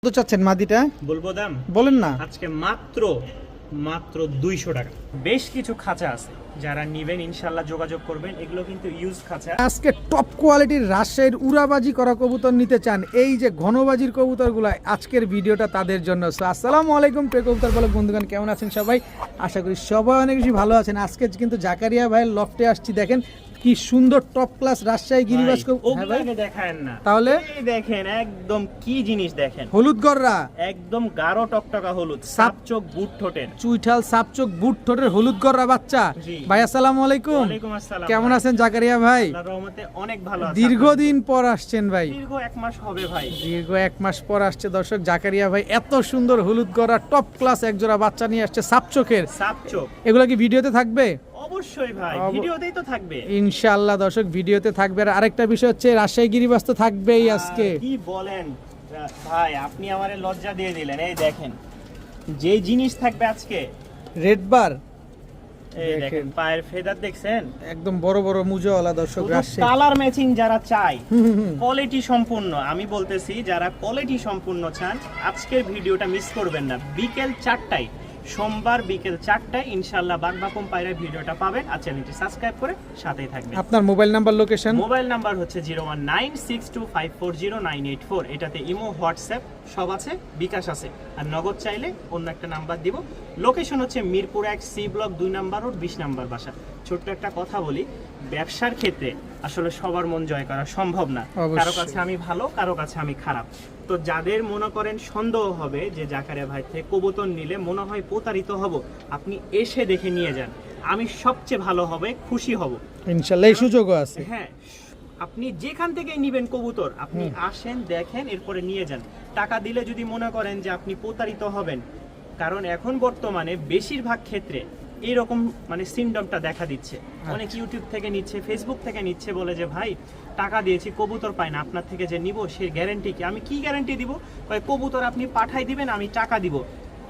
কত চাচ্ছেন মাদিটা? বলবো দাম? বলেন না। আজকে মাত্র মাত্র 200 টাকা। বেশ কিছু খাঁচা আছে, যারা নিবেন ইনশাল্লাহ যোগাযোগ করবেন। এগুলো কিন্তু ইউজ খাঁচা। আজকে টপ কোয়ালিটির রাজশাহীর উড়াবাজি করা কবুতর নিতে চান, এই যে ঘনবাজির কবুতরগুলো, আজকের ভিডিওটা তাদের জন্য। সো আসসালামু আলাইকুম প্রিয় কবুতর পালক বন্ধুগণ, কেমন আছেন সবাই? আশা করি সবাই অনেক বেশি ভালো আছেন। আজকে কিন্তু জাকারিয়া ভাইয়ের লফটে আসছি, দেখেন কি সুন্দর টপ ক্লাস রাজশাহী গিরিবাজ ওগুলোকে দেখায়েন না, তাহলে এই দেখেন একদম কি জিনিস দেখেন। হলুদ গররা, একদম গাঢ় টকটকা হলুদ, সাপ চোখ বুট ঠোঁটের, চুইঠাল সাপচোক বুট ঠোঁটের হলুদ গররা বাচ্চা। জি। ভাই আসসালামু আলাইকুম। ওয়ালাইকুম আসসালাম। কেমন আছেন জাকারিয়া ভাই? আল্লাহর রহমতে অনেক ভালো আছি। দীর্ঘদিন পর আসছেন ভাই। দীর্ঘ 1 মাস হবে ভাই। দীর্ঘ 1 মাস পর আসছে দর্শক জাকারিয়া ভাই। এত সুন্দর হলুদ গড়া টপ ক্লাস একজোড়া বাচ্চা নিয়ে আসছে সাপচোকের। সাপ চোখ এগুলো কি ভিডিওতে থাকবে? অবশ্যই ভাই, ভিডিওতেই তো থাকবে ইনশাআল্লাহ দর্শক, ভিডিওতে থাকবে। আর আরেকটা বিষয় হচ্ছে রাজশাহী গিরিবাজ তো থাকবেই আজকে। কি বলেন ভাই, আপনি আমারে লজ্জা দিয়ে দিলেন। এই দেখেন যে জিনিস থাকবে আজকে, রেড বার, এই দেখেন পায়ের ফেদার দেখছেন, একদম বড় বড় মুজোওয়ালা দর্শক রাজশাহী। কালার ম্যাচিং যারা চায়, কোয়ালিটি সম্পূর্ণ, আমি বলতেছি যারা কোয়ালিটি সম্পূর্ণ চান, আজকের ভিডিওটা মিস করবেন না। বিকেল 4টায়, সোমবার বিকেল 4টায় ইনশাআল্লাহ বাগবাকুম পায়রা ভিডিওটা পাবেন। আর চ্যানেলটি সাবস্ক্রাইব করে সাথেই থাকবেন। আপনার mobile number, location? Mobile number হচ্ছে 01962540984। এটাতে ইমো, হোয়াটসঅ্যাপ সব আছে, বিকাশ আছে। আর নগদ চাইলে অন্য একটা নাম্বার দিব। লোকেশন হচ্ছে Mirpur 1 C block 2 number road 20 number বাসা। ছোট্ট একটা কথা বলি, ব্যবসার ক্ষেত্রে আসলে সবার মন জয় করা সম্ভব না। কারো কাছে আমি ভালো, কারো কাছে আমি খারাপ। তো যাদের মনে করেন সন্দেহ হবে যে জাকারিয়া ভাই থেকে কবুতর নিলে মনে হয় প্রতারিত হব, আপনি এসে দেখে নিয়ে যান, আমি সবচেয়ে ভালো হবে, খুশি হব ইনশাআল্লাহ। এই সুযোগও আছে। হ্যাঁ, আপনি যেখান থেকে নিবেন কবুতর, আপনি আসেন, দেখেন, এরপরে নিয়ে যান। টাকা দিলে যদি মনে করেন যে আপনি প্রতারিত হবেন, কারণ এখন বর্তমানে বেশিরভাগ ক্ষেত্রে এরকম মানে সিমটমটা দেখা দিচ্ছে। অনেক ইউটিউব থেকে নিচ্ছে, ফেসবুক থেকে নিচ্ছে, বলে যে ভাই টাকা দিয়েছি কবুতর পাই না, আপনার থেকে যে নিব সে গ্যারান্টি কি? আমি কি গ্যারান্টি দিব? কবুতর আপনি পাঠাই দিবেন, আমি টাকা দিব।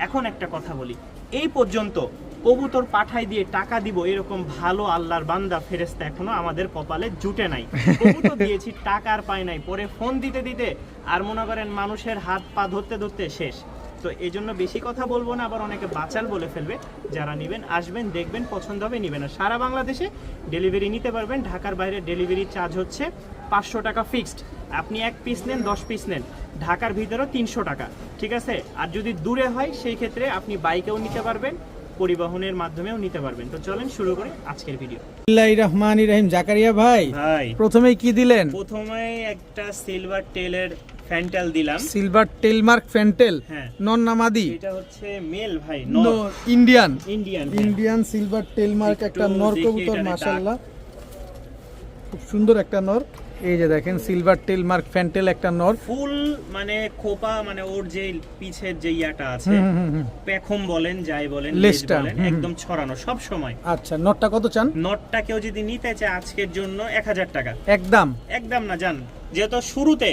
এখন একটা কথা বলি, এই পর্যন্ত কবুতর পাঠাই দিয়ে টাকা দিব এরকম ভালো আল্লাহর বান্দা ফেরেশতা এখনো আমাদের কপালে জুটে নাই। কবুতর দিয়েছি, টাকা আর পাই নাই, পরে ফোন দিতে দিতে আর মনে করেন মানুষের হাত পা ধরতে ধরতে শেষ। তো এই জন্য বেশি কথা বলবো না, আবার অনেকে বাচাল বলে ফেলবে। যারা নেবেন আসবেন, দেখবেন, পছন্দ হবে, নেবেন। আর সারা বাংলাদেশে ডেলিভারি নিতে পারবেন। ঢাকার বাইরে ডেলিভারি চার্জ হচ্ছে 500 টাকা ফিক্সড। আপনি 1 পিস নেন, 10 পিস নেন, ঢাকার ভিতরেও 300 টাকা, ঠিক আছে? আর যদি দূরে হয় সেই ক্ষেত্রে আপনি বাইকেও নিতে পারবেন, পরিবহনের মাধ্যমেও নিতে পারবেন। তো চলেন শুরু করি আজকের ভিডিও। বিসমিল্লাহির রহমানির রহিম। জাকারিয়া ভাই, ভাই প্রথমেই কি দিলেন? প্রথমে একটা সিলভার টেলের ফ্যান্টাল দিলাম। সিলভার টেল মার্ক ফ্যান্টেল, হ্যাঁ। নন নামাদি? এটা হচ্ছে মেল ভাই, ইন্ডিয়ান। ইন্ডিয়ান ইন্ডিয়ান সিলভার টেল মার্ক একটা একটু নর দেখি কবুতর, এটার মাশাআল্লাহ খুব সুন্দর একটা নর। এই যে দেখেন সিলভার টেল মার্ক ফ্যান্টেল একটা নর, ফুল মানে খোপা, মানে ওর যে পিছের যে ইয়াটা আছে, পেখম বলেন যাই বলেন, লেজটা, বলেন, একদম ছড়ানো সব সময়। আচ্ছা, নটটা কত চান? নটটা কেউ যদি নিতে চায় আজকের জন্য 1000 টাকা। একদম একদম না জান, যেহেতু শুরুতে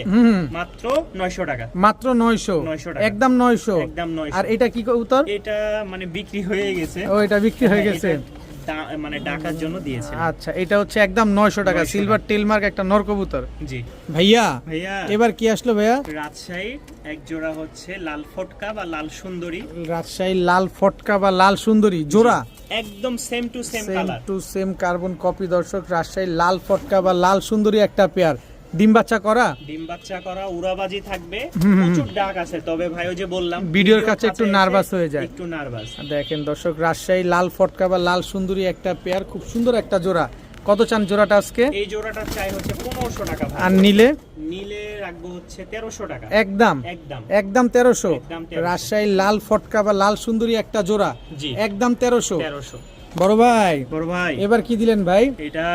মাত্র 900 টাকা। মাত্র 900 টাকা। একদম 900। একদম 900। আর এটা কি কবুতর? এটা মানে বিক্রি হয়ে গেছে। ও, এটা বিক্রি হয়ে গেছে, মানে ডাকার জন্য দিয়েছে। আচ্ছা, এটা হচ্ছে একদম 900 টাকা, সিলভার টেল মার্ক একটা নর কবুতর। জি ভাইয়া, ভাইয়া এবার কি আসলো ভাইয়া? রাজশাহী এক জোড়া হচ্ছে লাল ফটকা বা লাল সুন্দরী। রাজশাহী লাল ফটকা বা লাল সুন্দরী জোড়া, একদম same to same same colour, to same carbon copy দর্শক। রাজশাহী লাল ফটকা বা লাল সুন্দরী একটা পেয়ার, ডিম বাচ্চা করা, ডিম বাচ্চা করা, উড়াবাজি থাকবে, প্রচুর ডাক আছে। তবে ভাই ওই যে বললাম ভিডিওর কাছে একটু নার্ভাস হয়ে যায়, একটু নার্ভাস। দেখেন দর্শক, রাজশাহী লাল ফটকা বা লাল সুন্দরী একটা পেয়ার, খুব সুন্দর একটা জোড়া। কত চান জোড়াটা আজকে? এই জোড়াটা চাই হচ্ছে 1500 টাকা ভাই। আর নিলে? নিলে রাখবো হচ্ছে 1300 টাকা। একদম একদম একদম 1300। একদম 1300। রাজশাহী লাল ফটকা বা লাল সুন্দরী একটা জোড়া, জি একদম 1300। 1300। বড় ভাই, বড় ভাই, এবার কি দিলেন ভাই? এটা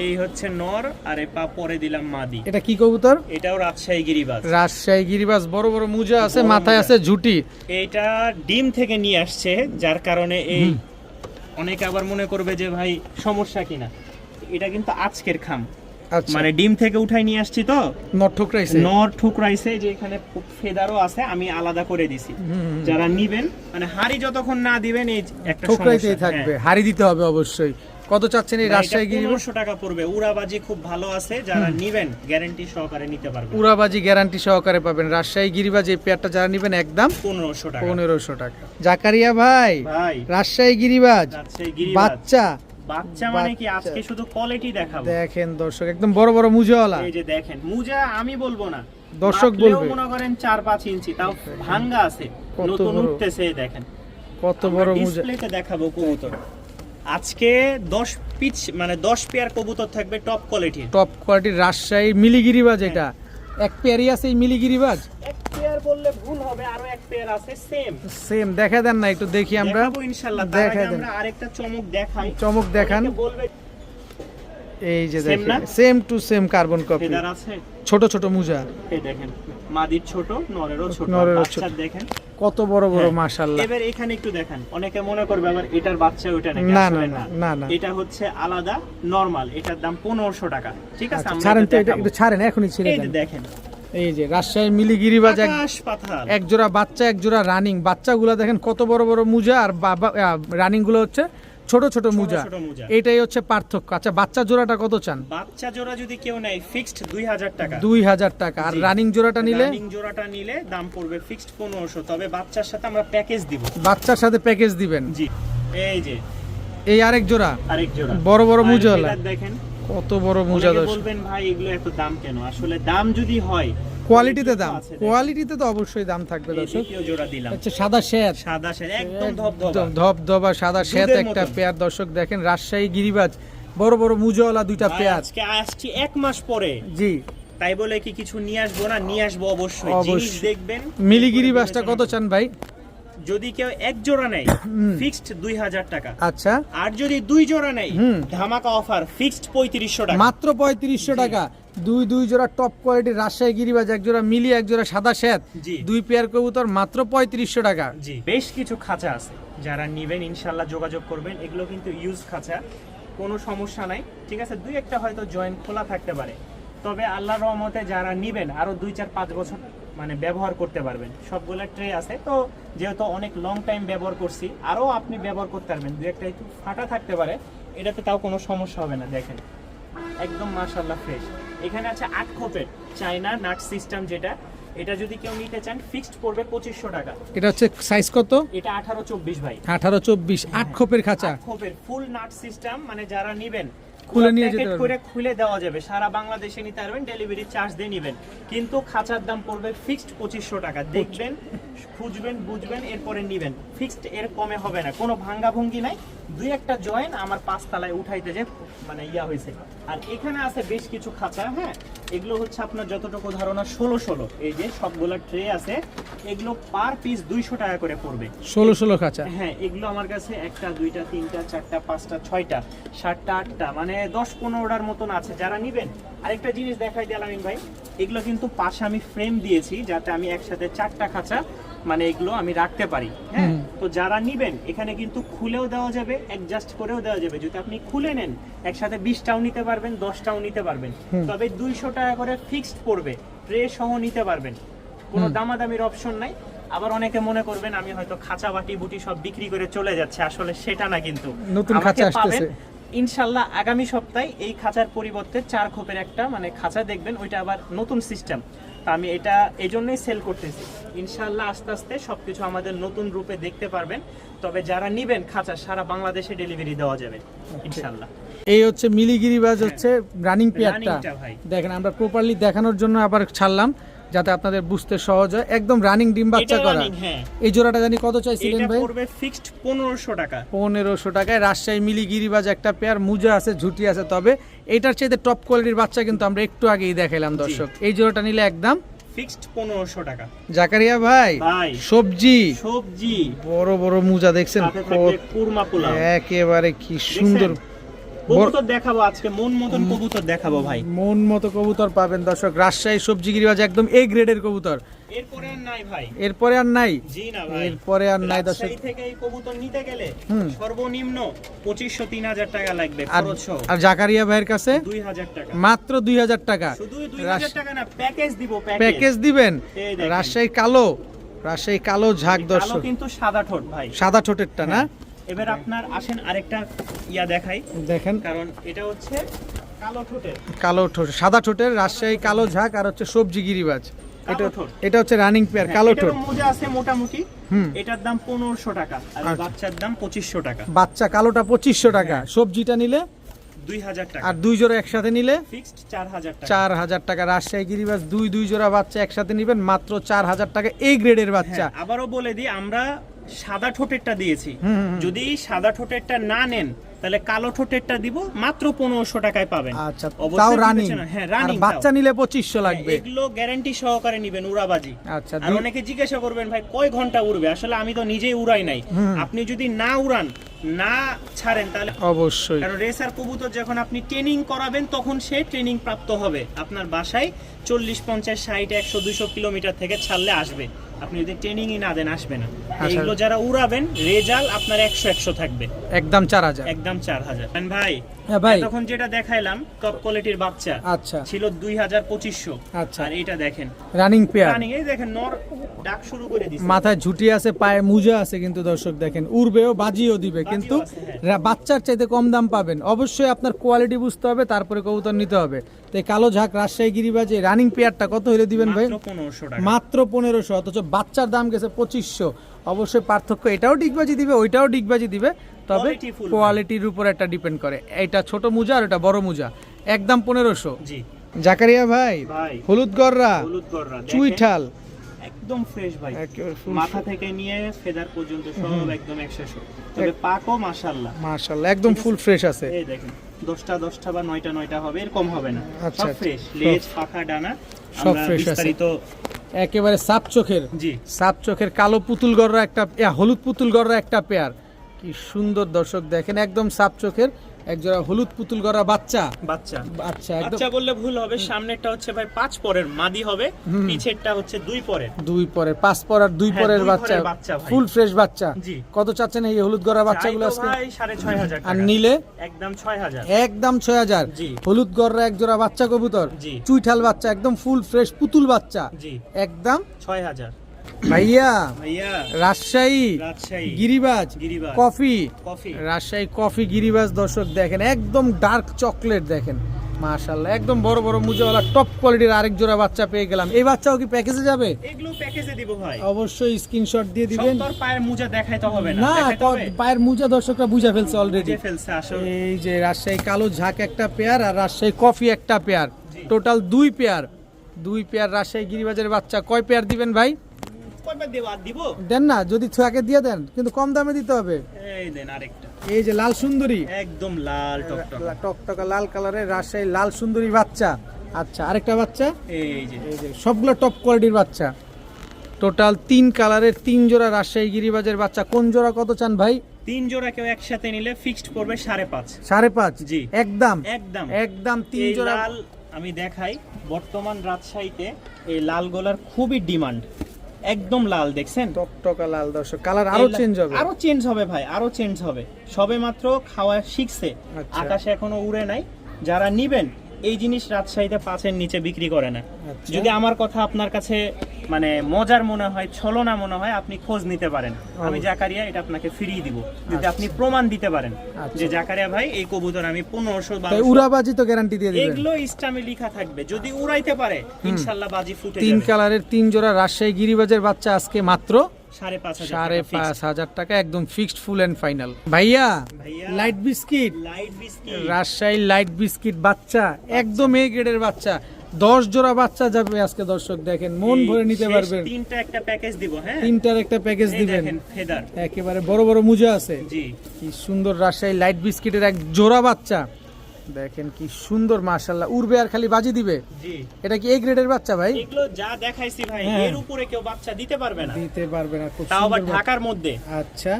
এই হচ্ছে নর, আর এই পা পরে দিলাম মাদি। এটা কি কবুতর? এটাও রাজশাহী গিরিবাজ। রাজশাহী গিরিবাজ, বড় বড় মুজা আছে, মাথায় আছে ঝুটি। এটা ডিম থেকে নিয়ে আসছে, যার কারণে এই অনেকে আবার মনে করবে যে ভাই সমস্যা কিনা। এটা কিন্তু আজকের খাম, আচ্ছা, মানে ডিম থেকে উঠাই নিয়ে আসছি। তো নট ঠুকরাইছে, নর ঠুকরাইছে, যে এখানে ফেদারও আছে, আমি আলাদা করে দিছি। যারা নিবেন মানে হাড়ি যতক্ষণ না দিবেন এই একটা ঠুকরাইতেই সমস্যা, থাকবে, হ্যাঁ। হাড়ি দিতে হবে অবশ্যই। কত চাচ্ছেন এই রাজশাহী গিরিবাজ? 1500 টাকা পড়বে। উড়াবাজি খুব ভালো আছে, যারা নিবেন গ্যারান্টি সহকারে নিতে পারবেন। উড়াবাজি গ্যারান্টি সহকারে পাবেন রাজশাহী গিরিবাজ এই পেয়ারটা যারা নেবেন একদম 1500 টাকা। 1500 টাকা। জাকারিয়া ভাই, ভাই রাজশাহী গিরিবাজ রাজশাহী গিরিবাজ বাচ্চা বাচ্চা মানে কি, বাচ্চা। আজকে শুধু কোয়ালিটি দেখাবো। দেখেন দর্শক, একদম বড় বড় মুজাওয়ালা। এই যে দেখেন, মুজা আমি বলবো না, দর্শক মাপলেও বলবে। মনে করেন 4-5 ইঞ্চি, তাও ভাঙ্গা আছে, কত নতুন বড়। উঠতেছে। দেখেন কত বড় মুজা। ডিসপ্লেতে দেখাবো কবুতর। আজকে 10 পিচ মানে 10 পেয়ার কবুতর থাকবে টপ কোয়ালিটির। টপ কোয়ালিটির রাজশাহী মিলি গিরিবাজ। এটা এক পেয়ারই আছে এই মিলি গিরিবাজ। এক পেয়ার বললে ভুল হবে, আরো এক পেয়ার আছে সেম। সেম দেখা দেন না, একটু দেখি আমরা। দেখাবো ইনশাআল্লাহ। তার দেখা আগে দেন, আমরা আরেকটা চমক দেখাই। চমক দেখান। অনেকে বলবে এই যে Same দেখেন, না? Same to same carbon copy, feather আছে। ছোট ছোট মুজা। এই দেখেন, মাদির ছোট, নরেরও ছোট। নরেরও বাচ্চা ছোট। দেখেন কত বড় বড়, হ্যাঁ। মাশাআল্লাহ। এবার এখানে একটু দেখেন, অনেকে মনে করবে আবার এটার বাচ্চা ওইটা নাকি। না, আসলে না, না, না। এটা হচ্ছে আলাদা নরমাল, এটার দাম 1500 টাকা। ঠিক আছে, আচ্ছা, আমরা ছাড়েন তো, এটা দেখাবো। একটু ছাড়েন, এখনই ছেড়ে এই যে দেন। দেখেন, এই যে রাজশাহী মিলি গিরিবাজ আকাশ পাতাল। এক জোড়া বাচ্চা, এক জোড়া রানিং। বাচ্চাগুলো দেখেন কত বড় বড় মুজা, আর রানিং গুলো হচ্ছে ছোট ছোট মুজা। ছোট মুজা। এটাই হচ্ছে পার্থক্য। আচ্ছা, বাচ্চা জোড়াটা কত চান? বাচ্চা জোড়া যদি কেউ নেয় ফিক্সড 2000 টাকা। 2000 টাকা। আর জি। রানিং জোড়াটা নিলে? রানিং জোড়াটা নিলে দাম পড়বে ফিক্সড 1500, তবে বাচ্চার সাথে আমরা প্যাকেজ দিব। বাচ্চার সাথে প্যাকেজ দিবেন। জি, এই যে এই আরেক জোড়া আরেক জোড়া বড় বড় আর মুজাওয়ালা। এটা দেখেন, কত বড় মুজা। অনেকে দর্শক, বলবেন ভাই এগুলো এত দাম কেন? আসলে দাম যদি হয় কোয়ালিটিতে দাম, আছে, দেখেন। কোয়ালিটিতে তো অবশ্যই দাম থাকবে এই দর্শক। দ্বিতীয় জোড়া দিলাম, আচ্ছা, সাদা শ্বেত, সাদা সাদা একদম ধবধবা। ধবধবা সাদা শ্বেত দুধের একটা মতন। পেয়ার। দর্শক দেখেন, রাজশাহী গিরিবাজ বড় বড় মুজাওয়ালা দুইটা ভাই, পেয়ার। আজকে আসছি 1 মাস পরে, জি, তাই বলে কি কিছু নিয়ে আসবো না? নিয়ে আসবো অবশ্যই। অবশ্যই। জিনিস দেখবেন। মিলি গিরিবাজটা কত চান ভাই? যদি কেউ এক জোড়া নেয় ফিক্সড 2000 টাকা। আচ্ছা, আর যদি 2 জোড়া নেয় হুম। ধামাকা অফার ফিক্সড 3500 টাকা। মাত্র 3500 টাকা। দুই জোড়া টপ কোয়ালিটির রাজশাহী গিরিবাজ, এক জোড়া মিলি, এক জোড়া সাদা শ্বেত, জি। 2 পেয়ার কবুতর, মাত্র 3500 টাকা। জি, বেশ কিছু খাঁচা আছে, যারা নিবেন ইনশাআল্লাহ যোগাযোগ করবেন। এগুলো কিন্তু ইউজ খাঁচা, কোনো সমস্যা নাই। ঠিক আছে, 2-1টা হয়তো জয়েন্ট খোলা থাকতে পারে, তবে আল্লাহর রহমতে যারা নিবেন আরো 2-4-5 বছর মানে ব্যবহার করতে পারবেন। সবগুলা ট্রে আছে তো, যেহেতু অনেক লং টাইম ব্যবহার করছি, আরো আপনি ব্যবহার করতে পারবেন। 2-1টা একটু ফাটা থাকতে পারে, এটাতে তাও কোনো সমস্যা হবে না। দেখেন একদম মাশাআল্লাহ ফ্রেশ। এখানে আছে 8 খোপের চায়না নাট সিস্টেম, যেটা এটা যদি কেউ নিতে চান ফিক্সড পড়বে 2500 টাকা। এটা হচ্ছে সাইজ কত? এটা 18-24 ভাই। 18-24, 8 খোপের খাঁচা। 8 খোপের ফুল নাট সিস্টেম, মানে যারা নিবেন খুলে নিয়ে প্যাকেট যেতে পারবেন। করে খুলে দেওয়া যাবে, সারা বাংলাদেশে নিতে পারবেন, ডেলিভারি চার্জ দিয়ে নেবেন। কিন্তু খাঁচার দাম পড়বে ফিক্সড 2500 টাকা। দেখবেন, খুঁজবেন, বুঝবেন, এরপরে নিবেন। ফিক্সড এর কমে হবে না, কোনো ভাঙ্গা ভঙ্গি নাই। 2-1টা জয়েন আমার 5 তলায় উঠাইতে যে মানে ইয়া হয়েছে। আর এখানে আছে বেশ কিছু খাঁচা। হ্যাঁ, এগুলো হচ্ছে আপনার যতটুকু ধারণা 16 এই যে সবগুলা ট্রে আছে, এগুলো পার পিস 200 টাকা করে পড়বে। 16 খাঁচা। হ্যাঁ, এগুলো আমার কাছে 1টা 2টা 3টা 4টা 5টা 6টা 7টা 8টা মানে 10-15টার মতন আছে, যারা নিবেন। আরেকটা জিনিস দেখাই দিলাম আমিন ভাই, এগুলো কিন্তু পাশে আমি ফ্রেম দিয়েছি, যাতে আমি একসাথে 4টা খাঁচা মানে এগুলো আমি রাখতে পারি। হ্যাঁ, তো যারা নিবেন এখানে কিন্তু খুলেও দেওয়া যাবে, অ্যাডজাস্ট করেও দেওয়া যাবে। যদি আপনি খুলে নেন একসাথে 20টাও নিতে পারবেন, 10টাও নিতে পারবেন, তবে 200 টাকা করে ফিক্সড পড়বে। ট্রে সহ নিতে পারবেন, কোনো দামাদামির অপশন নাই। আবার অনেকে মনে করবেন আমি হয়তো খাঁচা বাটি বুটি সব বিক্রি করে চলে যাচ্ছে, আসলে সেটা না। কিন্তু নতুন আমাকে খাঁচা পাবেন আসতেছে ইনশাল্লাহ আগামী সপ্তাহে। এই খাঁচার পরিবর্তে 4 খোপের একটা মানে খাঁচা দেখবেন, ওইটা আবার নতুন সিস্টেম। তা আমি এটা এই জন্যই সেল করতেছি। ইনশাল্লাহ আস্তে আস্তে সবকিছু আমাদের নতুন রূপে দেখতে পারবেন। তবে যারা নিবেন খাঁচা সারা বাংলাদেশে ডেলিভারি দেওয়া যাবে ইনশাল্লাহ। এই হচ্ছে মিলি গিরিবাজ, হচ্ছে রানিং পেয়ারটা। রানিংটা ভাই দেখেন, আমরা প্রপারলি দেখানোর জন্য আবার ছাড়লাম, যাতে আপনাদের বুঝতে সহজ হয়। একদম রানিং ডিম বাচ্চা এটা করা। রানিং, হ্যাঁ। এই জোড়াটা জানি কত চাইছিলেন এটা ভাই? পড়বে ফিক্সড 1500 টাকা। 1500 টাকায় রাজশাহী মিলি গিরিবাজ একটা পেয়ার। মুজা আছে, ঝুটি আছে, তবে এটার চাইতে টপ কোয়ালিটির বাচ্চা কিন্তু আমরা একটু আগেই দেখাইলাম দর্শক। এই জোড়াটা নিলে একদম ফিক্সড 1500 টাকা। জাকারিয়া ভাই, ভাই সবজি সবজি বড় বড় মুজা দেখছেন, সাথে থাকবে কুরমা পোলাও। একেবারে কি সুন্দর। কবুতর দেখাবো আজকে, মন মতন কবুতর দেখাবো ভাই। মন মতো কবুতর পাবেন দর্শক। রাজশাহী সবজি গিরিবাজ একদম এ গ্রেডের কবুতর। এরপরে আর নাই ভাই, এরপরে আর নাই। জি না ভাই, এরপরে আর নাই দর্শক। রাজশাহী থেকে এই কবুতর নিতে গেলে হুম। সর্বনিম্ন 2500-3000 টাকা লাগবে আর খরচ সহ। আর জাকারিয়া ভাইয়ের কাছে 2000 টাকা, মাত্র 2000 টাকা। শুধু 2000 টাকা না, প্যাকেজ দিব। প্যাকেজ দিবেন। এই দেখেন। রাজশাহী কালো ঝাঁক কালো দর্শক, কিন্তু সাদা ঠোঁট ভাই। সাদা ঠোঁটেরটা না? এবার আপনার আসেন আরেকটা ইয়া দেখাই, দেখেন কারণ এটা হচ্ছে কালো ঠোঁটের। কালো ঠোঁট, সাদা ঠোঁটের রাজশাহী কালো ঝাঁক, আর হচ্ছে সবজি গিরিবাজ। এটা কালো ঠোঁট। এটা হচ্ছে রানিং পেয়ার হ্যাঁ, কালো এটারও ঠোঁট। মোজা আছে মোটামুটি। হুম। এটার দাম 1500 টাকা, আর আচ্ছা। বাচ্চার দাম 2500 টাকা। বাচ্চা কালোটা 2500 টাকা, সবজিটা নিলে 2000 টাকা, আর দুই জোড়া একসাথে নিলে ফিক্সড 4000 টাকা। 4000 টাকা। রাজশাহী গিরিবাজ দুই জোড়া বাচ্চা একসাথে নিবেন মাত্র 4000 টাকা, এই গ্রেডের বাচ্চা। হ্যাঁ, আবারও বলে দিই, আমরা সাদা ঠোঁটেরটা দিয়েছি। হুম, হুম। যদি সাদা ঠোঁটেরটা না নেন তাহলে কালো ঠোঁটেরটা দিব, মাত্র 1500 টাকায় পাবেন। আচ্ছা, অবশ্যই তাও রানিং। বিবেচনা- হ্যাঁ, আর রানিং বাচ্চা নিলে 2500 লাগবে। এগুলো গ্যারান্টি সহকারে নিবেন, উড়াবাজি। আচ্ছা, আর অনেকে জিজ্ঞাসা করবেন ভাই কয় ঘন্টা উড়বে, আসলে আমি তো নিজেই উড়াই নাই। হুম। আপনি যদি না উড়ান, না ছাড়েন, তাহলে অবশ্যই। কারণ রেসার কবুতর যখন আপনি ট্রেনিং করাবেন তখন সে ট্রেনিং প্রাপ্ত হবে। আপনার বাসায় 40, 50, 60, 100, 200 কিলোমিটার থেকে ছাড়লে আসবে। আপনি যদি ট্রেনিংই না দেন, আসবে না। এইগুলো যারা উড়াবেন, রেজাল্ট আপনার 100 থাকবে, একদম 4000। একদম 4000। ভাই হ্যাঁ ভাই, তখন যেটা দেখাইলাম টপ কোয়ালিটির বাচ্চা আচ্ছা ছিল 2000-2500। আচ্ছা। আর এটা দেখেন রানিং পেয়ার, রানিং, এই দেখেন নর ডাক শুরু করে দিছে। মাথায় ঝুটি আছে, পায়ে মুজা আছে, কিন্তু দর্শক দেখেন উড়বেও, বাজিও দিবে, কিন্তু আছে, হ্যাঁ। বাচ্চার চাইতে কম দাম পাবেন। অবশ্যই আপনার কোয়ালিটি বুঝতে হবে, তারপরে কবুতর নিতে হবে। তো এই কালো ঝাঁক রাজশাহী গিরিবাজ এই রানিং পেয়ারটা কত হলে দিবেন ভাই? মাত্র 1500 টাকা। মাত্র 1500, অথচ বাচ্চার দাম গেছে 2500। অবশ্যই পার্থক্য, এটাও ডিগবাজি দিবে, ওইটাও ডিগবাজি দিবে, তবে Quality full কোয়ালিটির উপর একটা ডিপেন্ড করে। এটা ছোট মুজা আর এটা বড় মুজা, একদম 1500। জি জাকারিয়া ভাই, ভাই, হলুদ গররা, হলুদ গররা দেখেন, চুইঠাল, একদম ফ্রেশ ভাই। একেবারে full মাথা থেকে নিয়ে ফেদার পর্যন্ত সব একদম 100। তবে পাকও মাশাআল্লাহ, মাশাআল্লাহ একদম ফুল ফ্রেশ আছে। এই দেখেন 10টা বা 9টা হবে, এরকম হবে না। আচ্ছা, সব ফ্রেশ, লেজ পাখা ডানা সব আমরা fresh আছে। বিস্তারিত। একেবারে সাপ চোখের, জি সাপ চোখের কালো পুতুল গররা একটা, হলুদ পুতুল গররা একটা পেয়ার। কি সুন্দর দর্শক দেখেন, একদম সাপ চোখের একজোড়া হলুদ পুতুল গররা বাচ্চা। বাচ্চা, আচ্ছা, একদম বাচ্চা বললে ভুল হবে। সামনেরটা হচ্ছে ভাই 5 পরের মাদি হবে, পিছেরটা হচ্ছে 2 পরের। 2 পরের, 5 পর আর 2 হ্যাঁ, পরের 2 বাচ্চা, পরের বাচ্চা ভাই। ফুল ফ্রেশ বাচ্চা। জি। কত চাচ্ছেন এই হলুদ গররা বাচ্চাগুলো চাই তো আজকে? ভাই 6500 আর টাকা। নিলে একদম 6000। একদম 6000। জি। হলুদ গররা একজোড়া বাচ্চা কবুতর, জি। চুইঠাল বাচ্চা, একদম ফুল ফ্রেশ পুতুল বাচ্চা, জি একদম 6000। ভাইয়া। ভাইয়া রাজশাহী রাজশাহী গিরিবাজ গিরিবাজ কফি, কফি, রাজশাহী কফি গিরিবাজ দর্শক দেখেন, একদম ডার্ক চকলেট দেখেন, মাশাআল্লাহ একদম বড় বড় মুজাওয়ালা টপ কোয়ালিটির আরেক জোড়া বাচ্চা পেয়ে গেলাম। এই বাচ্চাও কি প্যাকেজে যাবে? এগুলো প্যাকেজে দিব ভাই। অবশ্যই স্ক্রিনশট দিয়ে দিবেন। সব তোর পায়ের মোজা দেখাইতে হবে না, না, দেখাইতে হবে? পায়ের মুজা দর্শকরা বুঝে ফেলছে অলরেডি। বুঝে ফেলছে আসলে। এই যে রাজশাহী কালো ঝাঁক একটা পেয়ার আর রাজশাহী কফি একটা পেয়ার, জি। টোটাল 2 পেয়ার রাজশাহী গিরিবাজের বাচ্চা। কয় পেয়ার দিবেন ভাই? কয়বার দেব? আর দিব? দেন না, যদি ছুয়াকে দিয়ে দেন, কিন্তু কম দামে দিতে হবে। এই দেন আরেকটা, এই যে লাল সুন্দরী, একদম লাল টকটক। টকটকা লাল কালারের রাজশাহী লাল সুন্দরী বাচ্চা। আচ্ছা, আরেকটা বাচ্চা, এই যে এই যে সবগুলো টপ কোয়ালিটির বাচ্চা। টোটাল 3 কালারের 3 জোড়া রাজশাহী গিরিবাজের বাচ্চা। কোন জোড়া কত চান ভাই? 3 জোড়া কেউ একসাথে নিলে ফিক্সড পড়বে 5.5। 5.5? জি। একদম একদম একদম 3 এই জোড়া। লাল আমি দেখাই, বর্তমান রাজশাহীতে এই লাল গোলার খুবই ডিমান্ড। একদম লাল দেখছেন, টকটকা লাল দর্শক, কালার আরো চেঞ্জ হবে। আরো চেঞ্জ হবে ভাই, আরো চেঞ্জ হবে। সবে মাত্র খাওয়া শিখছে, আচ্ছা। আকাশে এখনো উড়ে নাই। যারা নিবেন, এই জিনিস রাজশাহীতে 5-এর নিচে বিক্রি করে না। আচ্ছা। যদি আমার কথা আপনার কাছে মানে মজার মনে হয়, ছলনা মনে হয়, আপনি খোঁজ নিতে পারেন। আমি জাকারিয়া এটা আপনাকে ফিরিয়ে দিব যদি আচ্ছা। আপনি প্রমাণ দিতে পারেন আচ্ছা। যে জাকারিয়া ভাই এই কবুতর আমি 1500 তাই 1200। উড়াবাজি তো গ্যারান্টি দিয়ে দিবেন। এগুলো ইসলামে লেখা থাকবে, যদি উড়াইতে পারে ইনশাআল্লাহ বাজি ফুটে 3 যাবে। কালারের 3 জোড়া রাজশাহী গিরিবাজের বাচ্চা আজকে মাত্র 5,500 5,500 টাকা, একদম ফিক্সড ফুল এন্ড ফাইনাল। ভাইয়া ভাইয়া, light biscuit, light biscuit, Rajshahi light biscuit বাচ্চা, একদম এ গ্রেডের বাচ্চা। 10 জোড়া বাচ্চা যাবে আজকে দর্শক দেখেন, মন ভরে নিতে শেষ পারবেন। 3টা একটা প্যাকেজ দিব। হ্যাঁ, 3টার একটা প্যাকেজ এই দিবেন। দেখেন ফেদার, একেবারে বড় বড় মুজা আছে। জি কি সুন্দর রাজশাহী লাইট বিস্কিটের এক জোড়া বাচ্চা দেখেন, কি সুন্দর মাশাআল্লাহ। উড়বে আর খালি বাজি দিবে। জি। এটা কি এ গ্রেডের বাচ্চা ভাই? এগুলো যা দেখাইছি ভাই, হ্যাঁ। এর উপরে কেউ বাচ্চা দিতে পারবে না, দিতে পারবে না। খুব তাও আবার সুন্দর ঢাকার মধ্যে। বাচ্চা। আচ্ছা,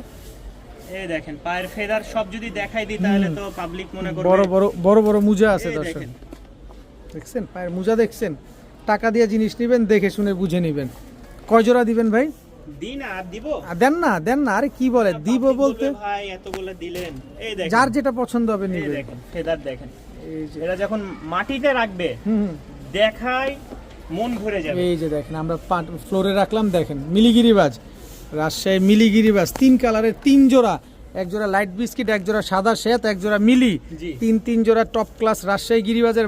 এই দেখেন পায়ের ফেদার সব যদি দেখাই দিই তাহলে তো পাবলিক মনে করবে বড় বড় বড় বড় মুজা আছে এই দর্শক, দেখেন। দেখছেন পায়ের মুজা দেখছেন। টাকা দিয়ে জিনিস নেবেন, দেখে শুনে বুঝে নেবেন। কয় জোড়া দিবেন ভাই? দিন আর দিব? দেন না, দেন না, আরে কি বলে দিব Public বলতে, বলবে, ভাই এতগুলো দিলেন। এই দেখেন, যার যেটা পছন্দ হবে এই নিবে। দেখেন ফেদার দেখেন, এই যে এরা যখন মাটিতে রাখবে হুম, দেখাই মন ভরে যাবে। এই যে দেখেন আমরা ফ্লোরে রাখলাম, দেখেন মিলিগিরিবাজ, রাজশাহী মিলিগিরিবাজ 3 কালারের 3 জোড়া, এক জোড়া লাইট বিস্কিট, এক জোড়া সাদা শ্বেত, এক জোড়া মিলি, জি। তিন জোড়া টপ ক্লাস রাজশাহী গিরিবাজের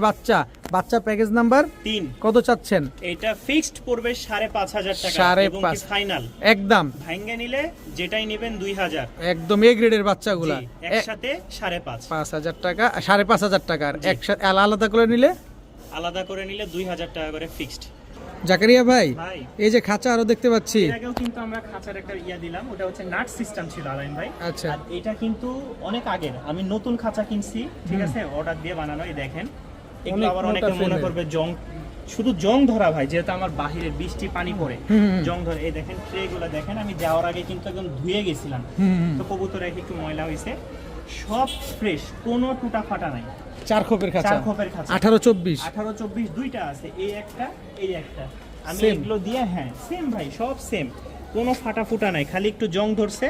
বাচ্চা প্যাকেজ নাম্বার 3 কত চাচ্ছেন? এটা ফিক্সড পড়বে 5,500 টাকা 5,500 এবং ফাইনাল একদম ভাঙ্গে নিলে যেটাই নেবেন 2,000 একদম এ গ্রেডের বাচ্চাগুলা জি, একসাথে 5,500 5,000 টাকা, 5,500 টাকা। আর একসাথে আলাদা করে নিলে আলাদা করে নিলে 2,000 টাকা করে ফিক্সড। জাকারিয়া ভাই, ভাই এই যে খাঁচা আরো দেখতে পাচ্ছি। এর আগেও কিন্তু আমরা খাঁচার একটা দিলাম, ওটা হচ্ছে নাট সিস্টেম ছিল আলাইন ভাই। আচ্ছা। আর এটা কিন্তু অনেক আগের, আমি নতুন খাঁচা কিনছি, ঠিক আছে, অর্ডার দিয়ে বানানো। এই দেখেন, এগুলো অনেক আবার মোটা অনেকে মনে ফ্রেমের। করবে জং, শুধু জং ধরা ভাই, যেহেতু আমার বাহিরের বৃষ্টি পানি পড়ে জং ধরে। এই দেখেন ট্রে গুলো দেখেন, আমি যাওয়ার আগে কিন্তু একদম ধুয়ে গেছিলাম, তো কবুতর একটু ময়লা হয়েছে, সব ফ্রেশ, কোনো টুটা ফাটা নাই। 4 খোপের খাঁচা, 4 খোপের খাঁচা, 18-24 18-24 দুইটা আছে, এই একটা এই একটা। আমি Same? এগুলো দিয়ে, হ্যাঁ সেম ভাই, সব সেম, কোনো ফাটা ফুটা নাই, খালি একটু জং ধরছে,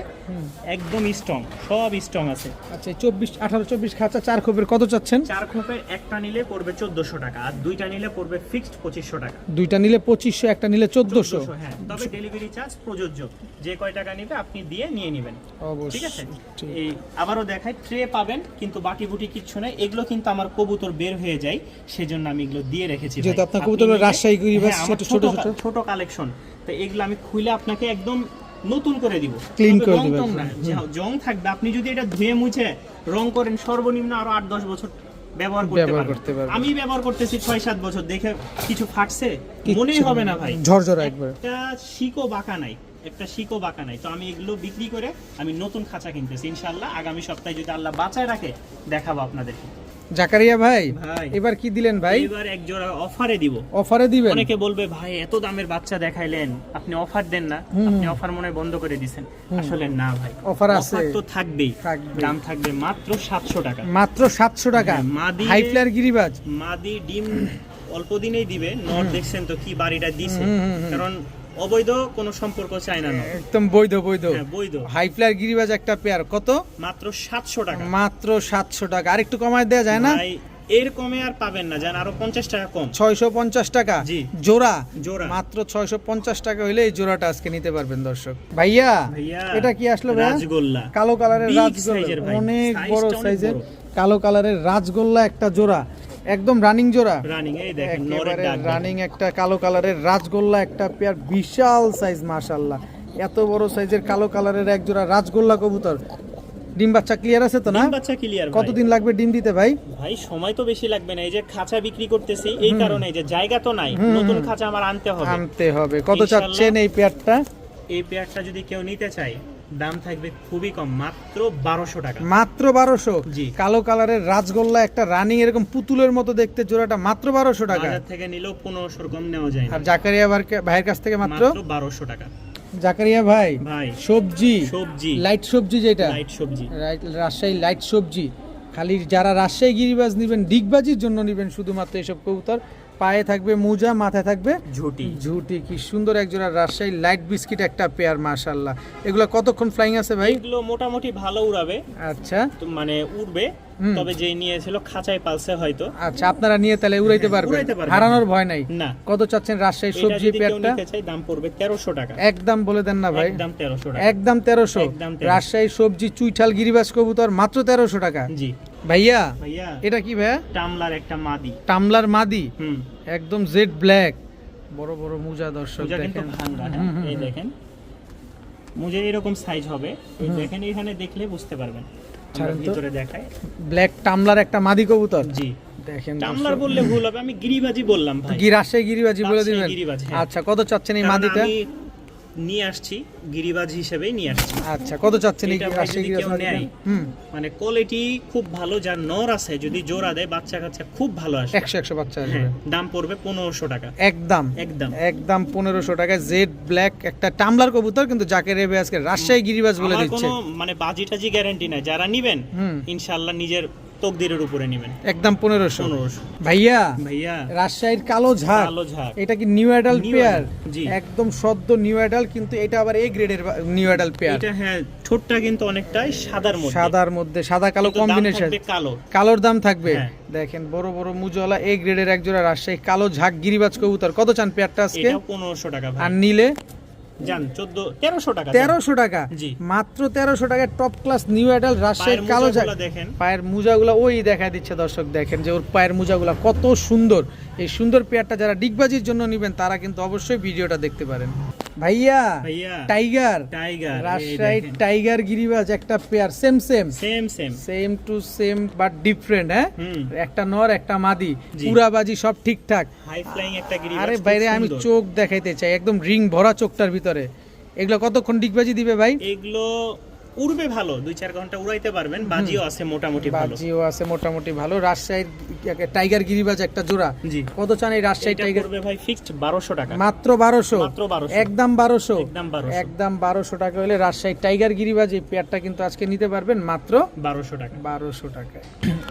একদম স্ট্রং, সব স্ট্রং আছে। আচ্ছা 18-24 খাঁচা 4 খোপের কত চাচ্ছেন? 4 খোপের একটা নিলে পড়বে 1400 টাকা, আর দুইটা নিলে পড়বে ফিক্সড 2500 টাকা। দুইটা নিলে 2500, একটা নিলে 1400। হ্যাঁ, তবে ডেলিভারি চার্জ প্রযোজ্য, যে কয় টাকা নিবে আপনি দিয়ে নিয়ে নেবেন, ঠিক আছে। ঠিক। এই আবারও দেখাই, ট্রে পাবেন কিন্তু বাটি বুটি কিচ্ছু নাই, এগুলো কিন্তু আমার কবুতর বের হয়ে যায়, সেজন্য আমি এগুলো দিয়ে রেখেছি। যেহেতু ভাই, আপনার আপনি কবুতর নিলে- রাজশাহী গিরিবাজ, হ্যাঁ, আমার ছোট ছোট কালেকশন, তো এগুলো আমি খুলে আপনাকে একদম নতুন করে দিব, Clean তবে করে রং দিবেন। টং না, জং থাকবে, আপনি যদি এটা ধুয়ে মুছে রং করেন সর্বনিম্ন আরো 8-10 বছর ব্যবহার করতে পারবেন। আমি ব্যবহার করতেছি 6-7 বছর, দেখে কিছু ফাটছে মনেই হবে না ভাই, ঝরঝরা একবার। একটা শিকো বাঁকা নাই, তো আমি এগুলো বিক্রি করে আমি নতুন খাঁচা কিনতেছি, ইনশাআল্লাহ আগামী সপ্তাহে যদি আল্লাহ বাঁচায় রাখে দেখাবো আপনাদেরকে। জাকারিয়া ভাই, ভাই এবার কি দিলেন ভাই? এবার এক জোড়া অফারে দিব। অফারে দিবেন? অনেকে বলবে ভাই এত দামের বাচ্চা দেখাইলেন, আপনি অফার দেন না, আপনি অফার মনে হয় বন্ধ করে দিবেন। আসলে না ভাই, অফার আছে, অফার তো থাকবেই, থাকবেই। দাম থাকবে মাত্র 700 টাকা, মাত্র 700 টাকা। হ্যাঁ, মাদি হাই ফ্লায়ার গিরিবাজ, মাদি ডিম অল্প দিনেই দিবে, নট দেখছেন তো কি বাড়িটা দিছে, কারণ অবৈধ কোনো সম্পর্ক চাই না, একদম বৈধ। হ্যাঁ বৈধ। হাই ফ্লায়ার গিরিবাজ একটা পেয়ার কত? মাত্র 700 টাকা। মাত্র 700 টাকা। আরেকটু কমায় দেয়া যায় না? ভাই এর কমে আর পাবেন না, জান আরো 50 টাকা কম। 650 টাকা জি। জোড়া, জোড়া। মাত্র 650 টাকা হইলে এই জোড়াটা আজকে নিতে পারবেন দর্শক। ভাইয়া এটা কি আসলো ভাইয়া? রাজগোল্লা, কালো কালারের Big রাজগোল্লা, size-এর ভাই, অনেক বড় size-টা অনেক সাইজের বড়। কালো কালারের রাজগোল্লা একটা জোড়া, একদম রানিং জোড়া, রানিং, এই দেখেন নরের একেবারে ডাক, রানিং একটা কালো কালারের রাজগোল্লা একটা পেয়ার, বিশাল সাইজ মাশাআল্লাহ। এত বড় সাইজের কালো কালারের এক জোড়া রাজগোল্লা কবুতর। ডিম বাচ্চা ক্লিয়ার আছে তো না? ডিম বাচ্চা ক্লিয়ার। কতদিন লাগবে ডিম দিতে ভাই? ভাই সময় তো বেশি লাগবে না, এই যে খাঁচা বিক্রি করতেছি এই কারণে, যে জায়গা তো নাই, নতুন খাঁচা আমার আনতে হবে। কত চাচ্ছেন এই পেয়ারটা? এই পেয়ারটা যদি কেউ নিতে চায় দাম থাকবে খুবই কম, মাত্র 1200 টাকা। মাত্র 1200? জি। কালো কালারের রাজগোল্লা একটা রানিং এরকম পুতুলের মতো দেখতে জোড়াটা মাত্র 1200 টাকা। বাজার থেকে নিলেও 1500 কম নেওয়া যায় না। আর জাকারিয়া ভাইয়ের কাছ থেকে মাত্র 1200 টাকা। জাকারিয়া ভাই, ভাই সবজি লাইট সবজি, যেটা লাইট সবজি, রাজশাহী লাইট সবজি, খালি যারা রাজশাহী গিরিবাজ নেবেন, ডিগবাজির জন্য নেবেন শুধুমাত্র এসব কবুতর। পায়ে থাকবে মোজা, মাথায় থাকবে ঝুটি। কি সুন্দর একজোড়া রাজশাহী লাইট বিস্কিট একটা পেয়ার, মাশাআল্লাহ। এগুলো কতক্ষণ ফ্লাইং আছে ভাই? এগুলো মোটামুটি ভালো উড়াবে, আচ্ছা তো মানে উড়বে, তবে যেই নিয়েছিল খাঁচায় পালছে হয়তো। আচ্ছা, আপনারা নিয়ে তাহলে উড়াইতে পারবেন, হারানোর ভয় নাই। না। কত চাচ্ছেন রাজশাহী সবজি পেয়ারটা? দাম পড়বে 1300 টাকা। একদম বলে দেন না ভাই, একদম 1300 টাকা। একদম 1300। একদম 1300। রাজশাহী সবজি চুইঠাল গিরিবাজ কবুতর মাত্র 1300 টাকা। জি ভাইয়া, ভাইয়া এটা কি ভাইয়া? টামলার একটা মাদি, টামলার মাদি, হুম, একদম জেড ব্ল্যাক, বড় বড় মুজা দর্শক মুজা কিন্তু দেখেন। ভাঙা, হ্যাঁ এই দেখেন মুজা এরকম সাইজ হবে, এই দেখেন এখানে দেখলে বুঝতে পারবেন। আমরা ছাড়েন তো। ভিতরে দেখাই, ব্ল্যাক টামলার একটা মাদি কবুতর। জি দেখেন টামলার বললে ভুল হবে, আমি গিরিবাজি বললাম ভাই। রাজশাহী গিরিবাজি বলে রাজশাহী দিবেন? গিরিবাজ, হ্যাঁ। আচ্ছা, কত চাচ্ছেন এই কারণ মাদিটা? আমি নিয়ে আসছি গিরিবাজ হিসেবেই নিয়ে আসছি। আচ্ছা, কত চাচ্ছেন এই এটা ভাই রাজশাহী যদি গিরিবাজ কেউ মাদিটা? নেয়, মানে কোয়ালিটি খুব ভালো, যার নর আছে যদি জোড়া দেয় বাচ্চা কাচ্চা খুব ভালো আসে। 100 বাচ্চা আসবে। হ্যাঁ, দাম পড়বে 1500 টাকা। একদম একদম একদম 1500 টাকা। জেড ব্ল্যাক একটা টামলার কবুতর, কিন্তু যাকে রেবে আজকে রাজশাহী গিরিবাজ বলে আমার দিচ্ছে। কোনো মানে বাজি টাজি গ্যারান্টি নাই, যারা নিবেন ইনশাআল্লাহ নিজের তকদিরের উপরে নিবেন। একদম 1500। 1500 ভাইয়া, ভাইয়া রাজশাহীর কালো ঝাঁক, কালো ঝাঁক, এটা কি new adult New pair? adult, জি। একদম সদ্য নিউ অ্যাডাল্ট, কিন্তু এটা আবার এ গ্রেডের নিউ অ্যাডাল্ট পেয়ার। এটা হ্যাঁ ঠোঁটটা কিন্তু অনেকটাই সাদার মধ্যে, সাদার মধ্যে সাদা কালো কিন্তু দাম কম্বিনেশন, থাকবে কালো। কালোর দাম থাকবে। হ্যাঁ। দেখেন বড় বড় মুজওয়ালা এ গ্রেডের একজোড়া রাজশাহী কালো ঝাঁক গিরিবাজ কবুতর। কত চান পেয়ারটা আজকে? এটাও 1500 টাকা ভাই। আর নিলে জান 1300 টাকা 1300 টাকা জি। মাত্র 1300 টাকায় টপ ক্লাস নিউ অ্যাডাল রাজশাহীর কালো মোজাগুলো দেখেন পায়ের মোজাগুলো ওই দেখা দিচ্ছে দর্শক, দেখেন যে ওর পায়ের মোজাগুলো কত সুন্দর। এই সুন্দর পেয়ারটা যারা ডিগবাজির জন্য নেবেন তারা কিন্তু অবশ্যই ভিডিওটা দেখতে পারেন। ভাইয়া ভাইয়া টাইগার টাইগার রাজশাহী টাইগার গিরিবাজ একটা pair same same to same but different. হ্যাঁ, হুম। একটা নর একটা মাদি, জি। উড়াবাজি সব ঠিকঠাক। হাই ফ্লাইং একটা গিরিবাজ। আরে খুব বাইরে আমি সুন্দর। চোখ দেখাইতে চাই, একদম রিং ভরা চোখটার ভিতরে। এগুলো কতক্ষণ ডিগবাজি দিবে ভাই? এগুলো উড়বে ভালো, 2-4 ঘন্টা উড়াইতে পারবেন। বাজিও আছে মোটামুটি ভালো। বাজিও আছে মোটামুটি ভালো। রাজশাহীর টাইগার গিরিবাজ একটা জোড়া জি। কত চান এই রাজশাহী এটা টাইগার? পড়বে ভাই ফিক্সড 1200 টাকা। মাত্র 1200, মাত্র 1200। একদম 1200, একদম 1200। একদম 1200 টাকা হলে রাজশাহী টাইগার গিরিবাজ এই পেয়ারটা কিন্তু আজকে নিতে পারবেন মাত্র 1200 টাকা। 1200 টাকায়।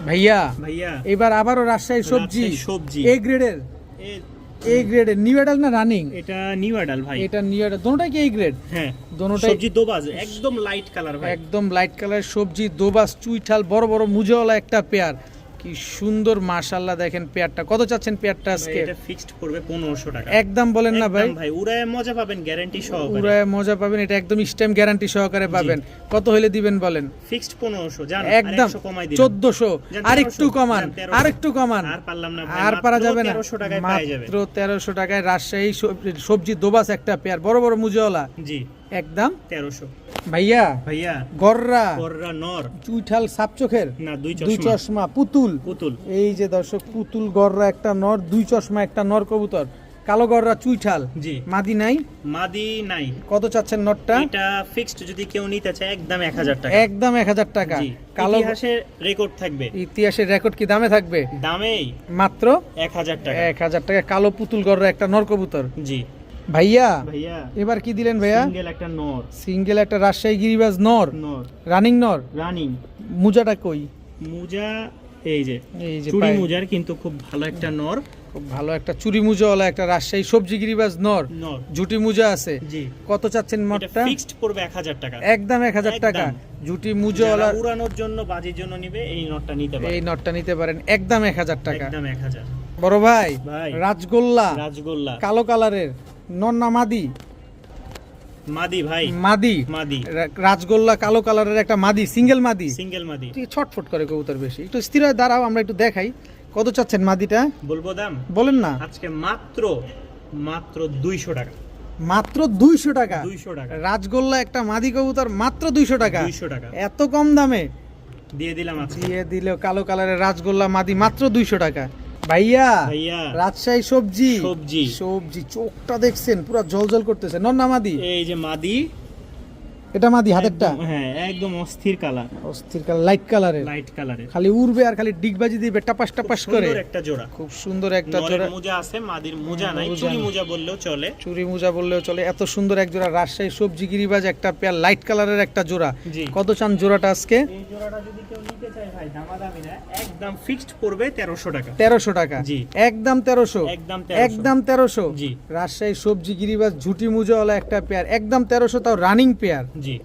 ভাইয়া ভাইয়া এবার আবারও রাজশাহী সবজি, সবজি এ গ্রেডের, এ- এ গ্রেডের নিউ অ্যাডাল না রানিং? এটা নিউ অ্যাডাল ভাই। এটা নিউ অ্যাডাল, দুটোটাই কি এই গ্রেড? হ্যাঁ, দোনোটাই সবজি দোবাজ, একদম লাইট কালার ভাই। একদম লাইট কালার সবজি দোবাস চুইঠাল বড় বড় মুজাওয়ালা একটা পেয়ার, কি সুন্দর মাশাআল্লাহ। দেখেন পেয়ারটা কত চাচ্ছেন পেয়ারটা ভাই, আজকে? এটা ফিক্সড পড়বে 1500 টাকা। একদম বলেন না ভাই? একদম ভাই, উড়ায় মজা পাবেন গ্যারান্টি সহকারে। পুরাই মজা পাবেন, এটা একদম স্টেম গ্যারান্টি সহকারে পাবেন। কত হলে দিবেন বলেন? ফিক্সড 1500 জান, একদম 100 কমাই দিলাম। 1400, জান, আর একটু 1300, কমান, জান, 1300 আর একটু কমান। আর পারলাম না ভাই, আর পারা যাবে না। 1300 টাকায় পাওয়া যাবে। মাত্র 1300 টাকায় রাজশাহী সবজি দোবাস একটা পেয়ার বড় বড় মুজাওয়ালা, জি একদম 1300। ভাইয়া ভাইয়া গররা কররা নর চুইঠাল সাপ চোখের না, দুই দুই চশমা চশমা পুতুল। পুতুল। এই যে দর্শক পুতুল গররা একটা নর, দুই চশমা একটা নর কবুতর, কালো গররা চুইঠাল, জি। মাদি নাই। মাদি নাই। কত চাচ্ছেন নটটা? এটা ফিক্সড যদি কেউ নিতে চায় একদম 1000 টাকা। একদম 1000 টাকা। জি। কালো ইতিহাসের রেকর্ড থাকবে, ইতিহাসের রেকর্ড কি দামে থাকবে? দামেই মাত্র 1000 টাকা। 1000 টাকা কালো পুতুল গররা একটা নর কবুতর। জি ভাইয়া ভাইয়া এবার কি দিলেন ভাইয়া? সিঙ্গেল একটা নর, সিঙ্গেল একটা রাজশাহী গিরিবাজ নর, নর রানিং নর। রানিং। মুজাটা কই? মুজা এই যে এই যে চুড়ি পায়ে। মুজার কিন্তু খুব ভালো একটা নর। খুব ভালো একটা চুরি মুজাওয়ালা একটা রাজশাহী সবজি গিরিবাজ নর, নর ঝুটি মুজা আছে। জি। কত চাচ্ছেন এটা মটটা? ফিক্সড পড়বে 1000 টাকা। একদম 1000 টাকা। একদম। ঝুটি যারা মুজাওয়ালা উড়ানোর জন্য বাজির জন্য নিবে এই নটটা নিতে পারে। এই নটটা নিতে পারেন একদম 1000 টাকা। একদম 1000। বড় ভাই ভাই রাজগোল্লা রাজগোল্লা কালো কালারের নন্না মাদি, মাদি ভাই, মাদি মাদি রাজগোল্লা কালো কালারের একটা মাদি, সিঙ্গেল মাদি। সিঙ্গেল মাদি। তুই ছটফট করে কবুতর বেশি, একটু স্থির হয়ে দাঁড়াও, আমরা একটু দেখাই। কত চাচ্ছেন মাদিটা? বলবো দাম বলেন না। আজকে মাত্র 200 টাকা। মাত্র 200 টাকা। 200 টাকা রাজগোল্লা একটা মাদি কবুতর মাত্র 200 টাকা। 200 টাকা এত কম দামে দিয়ে দিলাম আজকে। দিয়ে দিলেও কালো কালারের রাজগোল্লা মাদি মাত্র 200 টাকা। ভাইয়া ভাইয়া রাজশাহী সবজি, সবজি সবজি চোখটা দেখছেন পুরো জলজল করতেছে। নন্না মাদি, এই যে মাদি, এটা মাদি হাতেরটা একদম- হ্যাঁ একদম অস্থির কালার, অস্থির কালার, লাইট কালারের, লাইট কালারের, খালি উড়বে আর খালি ডিগবাজি দিবে টাপাস টাপাস করে। সুন্দর একটা জোড়া। খুব সুন্দর একটা নরের জোড়া। মোজা আছে, মাদির মোজা নাই, মোজা চুরি নাই। মোজা বললেও চলে। চুরি মুজা বললেও চলে। এত সুন্দর এক জোড়া রাজশাহী সবজি গিরিবাজ একটা পেয়ার লাইট কালারের একটা জোড়া। জি। কত চান জোড়াটা আজকে? এই জোড়াটা যদি কেউ নিতে চায় ভাই দামাদামি না, একদম ফিক্সড পড়বে 1300 টাকা। 1300 টাকা। জি। একদম 1300, একদম 1300। একদম 1300। জি। রাজশাহী সবজি গিরিবাজ ঝুটি মুজাওয়ালা একটা পেয়ার একদম 1300, তাও রানিং পেয়ার। জি